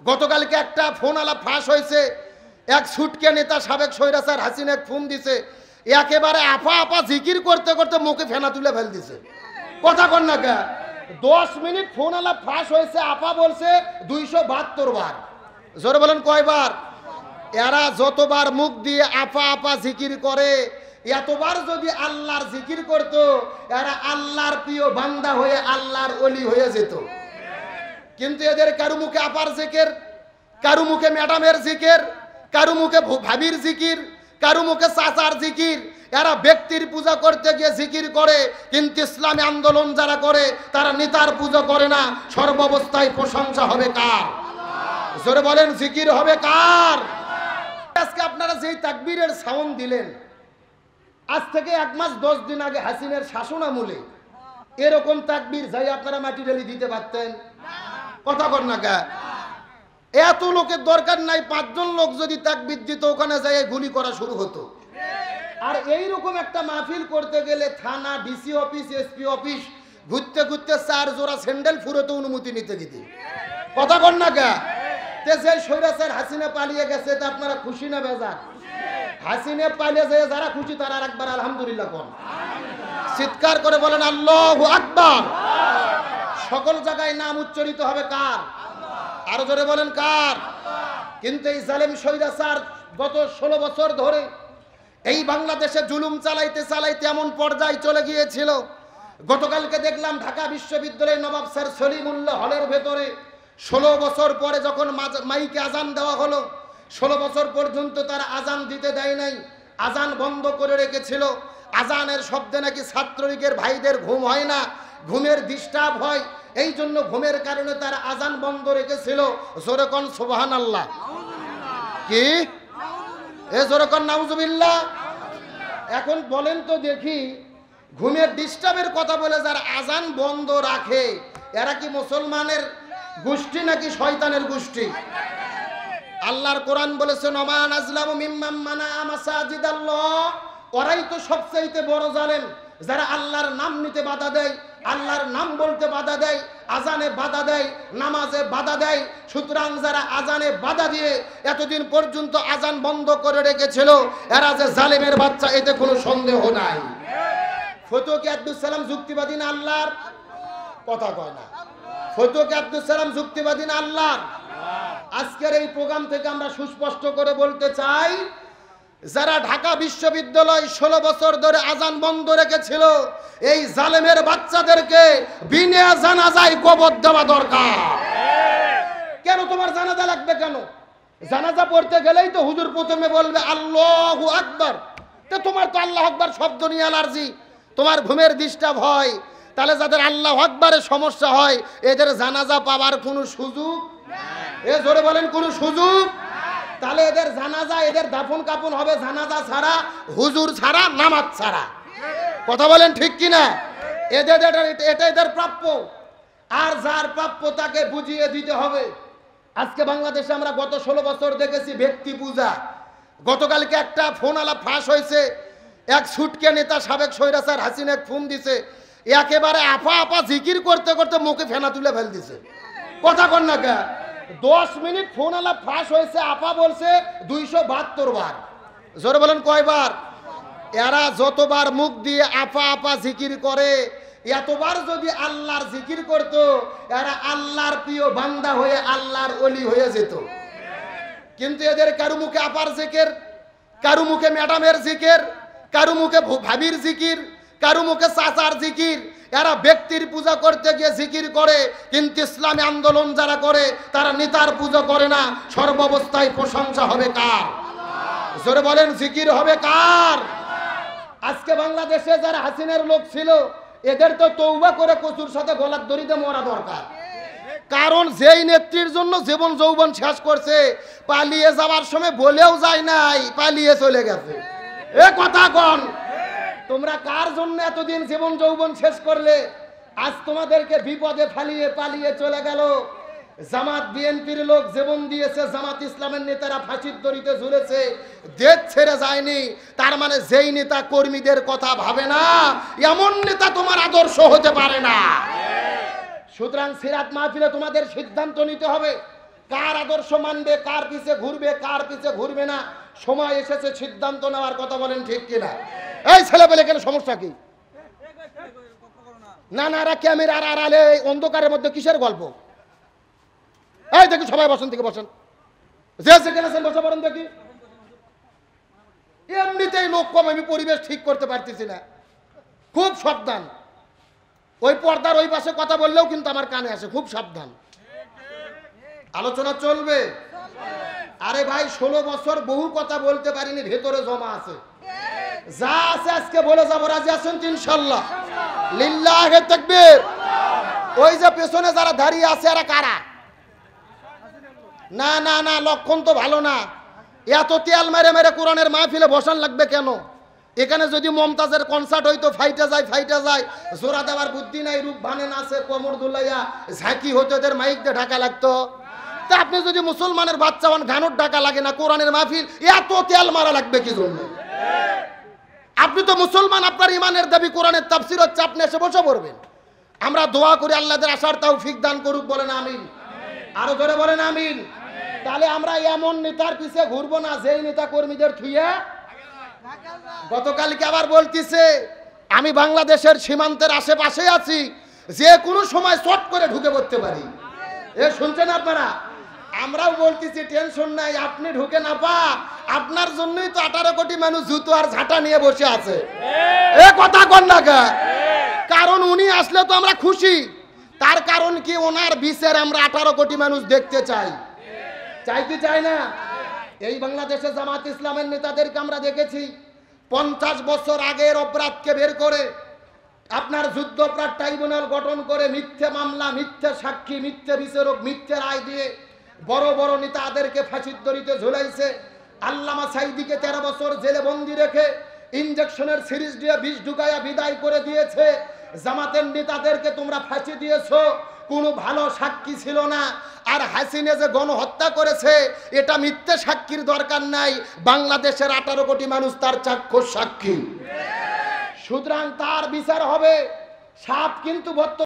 গতকালকে একটা ফোন আলাপ ফাঁস হয়েছে, এক ছুটকে নেতা সাবেক স্বৈরাচার হাসিনা ফোন দিছে, একেবারে আপা আপা জিকির করতে করতে মুখে ফেনা তুলে ফেল দিছে। কথা কন না কে, 10 মিনিট ফোন আলাপ ফাঁস হয়েছে, আপা বলছে 272 বার। জোরে বলেন কয়বার? এরা যতবার মুখ দিয়ে আপা আপা জিকির করে, এতবার যদি আল্লাহর জিকির করত, এরা আল্লাহর প্রিয় বান্দা হয়ে আল্লাহর ওলি হয়ে যেত। কিন্তু এদের কারু মুখে আপার জিকির, কারু মুখে ম্যাডামের জিকির, কারু মুখে ভাবির জিকির, কারু মুখে চাচার জিকির। এরা ব্যক্তির পূজা করতে গিয়ে জিকির করে, কিন্তু ইসলামী আন্দোলন যারা করে তারা নেতার পূজা করে না। সর্বাবস্থায় প্রশংসা হবে কার? জোরে বলেন, জিকির হবে কার? আজকে আপনারা যেই তাকবীরের সাউন্ড দিলেন, আজ থেকে 1 মাস 10 দিন আগে হাসিনের শাসন আমলে এরকম তাকবীর যাই আপনারা মাটি ঢেলে দিতে পারতেন? কথা কর না কে, এত লোকের দরকার নাই। 5 জন লোক যদি তাকবীর দিত, ওখানে যাই গুলি করা শুরু হতো। আর এইরকম একটা মাহফিল করতে গেলে থানা, ডিসি অফিস, এসপি অফিস ঘুরতে ঘুরতে 4 জোড়া স্যান্ডেল ফুরোতে অনুমতি নিতে দিতে। কথা কর না কে, যে স্বৈরাচার হাসিনা পালিয়ে গেছে, তা আপনারা খুশি না বেজার? হাসিনা পালিয়ে যায় যারা খুশি তারা একবার আলহামদুলিল্লাহ কোন, চিৎকার করে বলেন আল্লাহু আকবার। সকল জায়গায় নাম উচ্চারিত হবে কার? আরো জোরে বলেন কার? কিন্তু এই জালেম স্বৈরাচার গত 16 বছর ধরে এই বাংলাদেশে জুলুম চালাইতে চালাইতে এমন পর্যায়ে চলে গিয়েছিল। গতকালকে দেখলাম ঢাকা বিশ্ববিদ্যালয়ের নবাব স্যার সলিমুল্লাহ হলের ভেতরে 16 বছর পরে যখন মাইকে আজান দেওয়া হলো, 16 বছর পর্যন্ত তারা আজান দিতে দেয় নাই, আজান বন্ধ করে রেখেছিল। আজানের শব্দে নাকি ছাত্রলীগের ভাইদের ঘুম হয় না, ঘুমের ডিস্টার্ব হয়, এই জন্য ঘুমের কারণে তারা আজান বন্ধ রেখেছিল। জোরে কোন সুবহানাল্লাহ। কি এ জোরে কোন নাউজুবিল্লাহ। এখন বলেন তো দেখি, ঘুমের ডিস্টার্বের কথা বলে যারা আজান বন্ধ রাখে, এরা কি মুসলমানের গোষ্ঠী নাকি শয়তানের গোষ্ঠী? আল্লাহর কোরআন বলেছেন ওমান আজলামু মিম্মান মানা মাসাজিদাল্লাহ, ওরাই তো সবচেয়ে বড় জালেম যারা আল্লাহর নাম নিতে বাধা দেয়, আল্লাহর নাম বলতে বাধা দেয়, আজানে বাধা দেয়, নামাজে বাধা দেয়। সুতরাং যারা আজানে বাধা দিয়ে এতদিন পর্যন্ত আজান বন্ধ করে রেখেছিল, এরা যে জালেমের বাচ্চা, এতে কোনো সন্দেহ নাই। ফতুয়া আব্দুল সালাম যুক্তিবাদী না আল্লাহর? কথা কয় না। ফতুয়া আব্দুল সালাম যুক্তিবাদী না আল্লাহর? আজকের এই প্রোগ্রাম থেকে আমরা সুস্পষ্ট করে বলতে চাই, যারা ঢাকা বিশ্ববিদ্যালয় 16 বছর ধরে আজান বন্ধ রেখেছিল, এই জালেমের বাচ্চাদেরকে বিনা জানাজায় কবর দেওয়া দরকার। কেন তোমার জানাজা লাগবে কেন? জানাজা পড়তে গেলেই তো হুজুর প্রথমে বলবে আল্লাহু আকবার। তো তোমার তো আল্লাহু আকবার শব্দ নিয়ে অ্যালার্জি, তোমার ঘুমের ডিস্টার্ব হয়, তাহলে যাদের আল্লাহু আকবারের সমস্যা হয় এদের জানাজা পাওয়ার কোনো সুযোগ এ জোরে বলেন কোনো সুযোগ? তাহলে এদের জানাজা, এদের দাফন কাফন হবে জানাজা ছাড়া, হুজুর ছাড়া, নামাজ ছাড়া। কথা বলেন ঠিক কিনা? এটা এদের প্রাপ্য, আর যার প্রাপ্য তাকে বুঝিয়ে দিতে হবে। আজকে বাংলাদেশে আমরা গত 16 বছর দেখেছি ব্যক্তি পূজা। গতকালকে একটা ফোন আলাপ ফাঁস হয়েছে, এক ছুটকে নেতা সাবেক স্বৈরাচার হাসিনা ফোন দিছে, একেবারে আপা আপা জিকির করতে করতে মুখে ফেনা তুলে ফেল দিছে। কথা কন না কে, 10 মিনিট ফোন আলাপ ফাঁস হয়েছে, আপা বলছে 272 বার। জোরে বলেন কয়বার? এরা যতবার মুখ দিয়ে আপা আপা জিকির করে, এতবার যদি আল্লাহর জিকির করত, এরা আল্লাহর প্রিয় বান্দা হয়ে আল্লাহর ওলি হয়ে যেত। কিন্তু এদের কারু মুখে আপার জিকির, কারু মুখে ম্যাডামের জিকির, কারু মুখে ভাবির জিকির, কারু মুখে চাচার জিকির। এরা ব্যক্তির পূজা করতে গিয়ে জিকির করে, কিন্তু ইসলামী আন্দোলন যারা করে তারা নেতার পূজা করে না। সর্বাবস্থায় প্রশংসা হবে কার? জোরে বলেন, জিকির হবে কার? আজকে বাংলাদেশে যারা হাসিনার লোক ছিল, এদের তো তওবা করে কচুর সাথে গলার দড়িতে মরা দরকার। কারণ যেই নেত্রীর জন্য জীবন যৌবন শেষ করছে, পালিয়ে যাওয়ার সময় বলেও যায় নাই, পালিয়ে চলে গেছে। এ কথা কন, তোমরা কার জন্য এতদিন জীবন যৌবন শেষ করলে? আজ তোমাদেরকে বিপদে ফালিয়ে পালিয়ে চলে গেল। জামাত বিএনপির লোক জীবন দিয়েছে, জামাত ইসলামের নেতারা ফাঁসির দড়িতে ঝুলেছে, দেশ ছেড়ে যায়নি। তার মানে যেই নেতা কর্মীদের কথা ভাবে না, এমন নেতা তোমার আদর্শ হতে পারে না। সুতরাং সিরাত মাহফিলে তোমাদের সিদ্ধান্ত নিতে হবে, কার আদর্শ মানবে, কার পিছে ঘুরবে, কার পিছে ঘুরবে না, সময় এসেছে সিদ্ধান্ত নেওয়ার। কথা বলেন ঠিক কিনা? এই ছেলেপেলে কেন সমস্যা কি? না না, এরা ক্যামেরার আড়ালে অন্ধকারের মধ্যে কিসের গল্প? এই দেখি সবাই বসেন, থেকে বসেন, যে সেখানে আছেন বসে পড়েন দেখি। এমনিতেই লোক কম, আমি পরিবেশ ঠিক করতে পারতেছি না, খুব সাবধান। ওই পর্দার ওই পাশে কথা বললেও কিন্তু আমার কানে আসে, খুব সাবধান। আলোচনা চলবে। আরে ভাই 16 বছর বহু কথা বলতে পারিনি, ভেতরে জমা আছে, যা আছে আজকে বলে যাবো। রাজি আছেন ইনশাআল্লাহ? লিল্লাহে তাকবীর। ওই যে পেছনে যারা দাঁড়িয়ে আছে এরা কারা? না না না, লক্ষণ তো ভালো না। এত তেল মেরে মেরে কোরআনের মাহফিলে বসান লাগবে কেন? এখানে যদি মমতাজের কনসার্ট হইতো ফাইটা যায়, জোড়া দেওয়ার বুদ্ধি নাই, রূপ ভানে নাচে, কোমর দুলাইয়া ঝাঁকি হতো, এদের মাইক দিয়ে ঢাকা লাগতো। তা আপনি যদি মুসলমানের বাচ্চা হন, ঘানুর ঢাকা লাগে না? কোরআনের মাহফিল এত তেল মারা লাগবে কি জন্য? আপনি তো মুসলমান, আপনার ইমানের দাবি কোরআনের তাফসীর হচ্ছে, আপনি এসে বসে পড়বেন। আমরা দোয়া করি আল্লাহদের আশার তৌফিক দান করুক, বলেন আমিন। আরো ধরে বলেন আমিন। তাহলে আমরা এমন নেতার পিছে ঘুরবো না যেই নেতা কর্মীদের থুইয়া। গতকালকে আবার বলতিছে আমি বাংলাদেশের সীমান্তের আশেপাশে আছি, যে কোনো সময় চট করে ঢুকে পড়তে পারি। এ শুনছেন আপনারা? আমরাও বলতেছি টেনশন নাই, আপনি ঢুকে না পা, আপনার জন্যই তো 18 কোটি মানুষ জুতো আর ঝাঁটা নিয়ে বসে আছে। এ কথা কন না কা? কারণ উনি আসলে তো আমরা খুশি। তার কারণ কি? ওনার বিচার আমরা 18 কোটি মানুষ দেখতে চাই। চাই কি চাই না? এই বাংলাদেশে জামাত ইসলামের নেতাদেরকে আমরা দেখেছি 50 বছর আগের অপরাধকে বের করে আপনার যুদ্ধপরাধ ট্রাইব্যুনাল গঠন করে মিথ্যে মামলা, মিথ্যে সাক্ষী, মিথ্যে বিচারক, মিথ্যে রায় দিয়ে বড় বড় নেতাদেরকে ফাঁসির দড়িতে ঝুলাইছে। আল্লামা সাইদিকে 13 বছর জেলে বন্দি রেখে ইনজেকশনের সিরিজ দিয়ে বিষ ঢুকাইয়া বিদায় করে দিয়েছে। জামাতের নেতাদেরকে তোমরা ফাঁসি দিয়েছো, কোনো ভালো সাক্ষী ছিল না। আর হাসিনা যে গণহত্যা করেছে এটা মিথ্যে সাক্ষীর দরকার নাই, বাংলাদেশের 18 কোটি মানুষ তার চাক্ষুষ সাক্ষী। সুতরাং তার বিচার হবে। সাপ কিন্তু